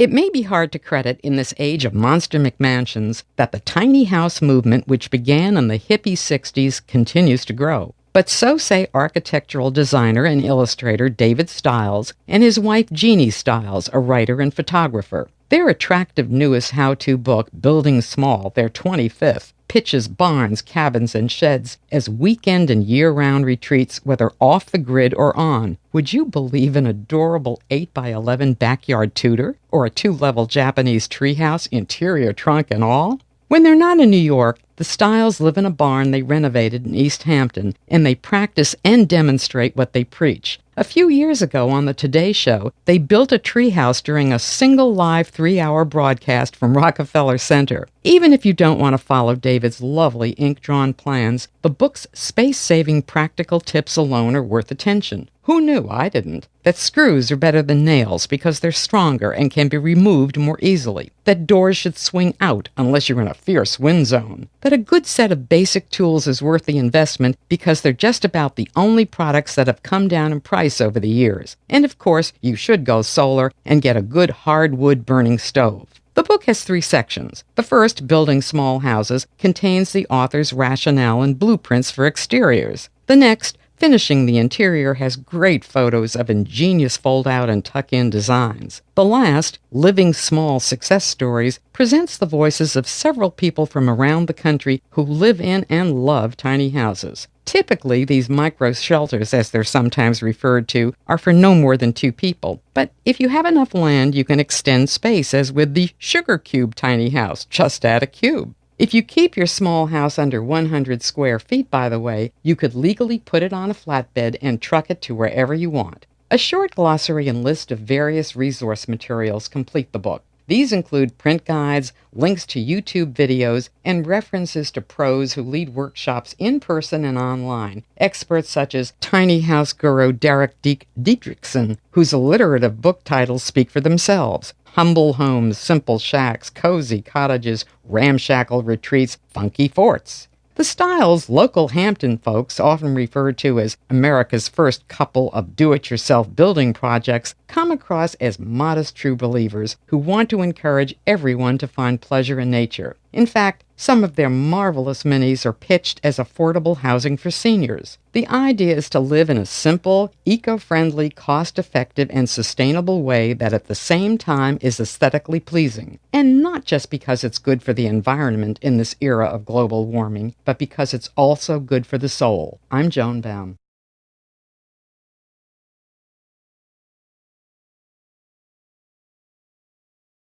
It may be hard to credit in this age of monster McMansions that the tiny house movement, which began in the hippie 60s, continues to grow. But so say architectural designer and illustrator David Stiles and his wife Jeannie Stiles, a writer and photographer. Their attractive newest how-to book, Building Small, their 25th, pitches barns, cabins, and sheds as weekend and year-round retreats, whether off the grid or on. Would you believe an adorable 8x11 backyard Tudor or a 2-level Japanese treehouse, interior trunk and all? When they're not in New York, the Stiles live in a barn they renovated in East Hampton, and they practice and demonstrate what they preach. A few years ago on the Today Show, they built a treehouse during a single live 3-hour broadcast from Rockefeller Center. Even if you don't want to follow David's lovely ink-drawn plans, the book's space-saving practical tips alone are worth attention. Who knew? I didn't. That screws are better than nails because they're stronger and can be removed more easily. That doors should swing out unless you're in a fierce wind zone. That a good set of basic tools is worth the investment because they're just about the only products that have come down in price over the years. And of course, you should go solar and get a good hardwood burning stove. The book has 3 sections. The first, Building Small Houses, contains the author's rationale and blueprints for exteriors. The next, Finishing the Interior, has great photos of ingenious fold-out and tuck-in designs. The last, Living Small Success Stories, presents the voices of several people from around the country who live in and love tiny houses. Typically, these micro-shelters, as they're sometimes referred to, are for no more than 2 people. But if you have enough land, you can extend space, as with the Sugar Cube tiny house. Just add a cube. If you keep your small house under 100 square feet, by the way, you could legally put it on a flatbed and truck it to wherever you want. A short glossary and list of various resource materials complete the book. These include print guides, links to YouTube videos, and references to pros who lead workshops in person and online. Experts such as tiny house guru Derek Dietrichson, whose alliterative book titles speak for themselves. Humble homes, simple shacks, cozy cottages, ramshackle retreats, funky forts. The Stiles, local Hampton folks, often referred to as America's first couple of do-it-yourself building projects, come across as modest true believers who want to encourage everyone to find pleasure in nature. In fact, some of their marvelous minis are pitched as affordable housing for seniors. The idea is to live in a simple, eco-friendly, cost-effective, and sustainable way that at the same time is aesthetically pleasing. And not just because it's good for the environment in this era of global warming, but because it's also good for the soul. I'm Joan Baum.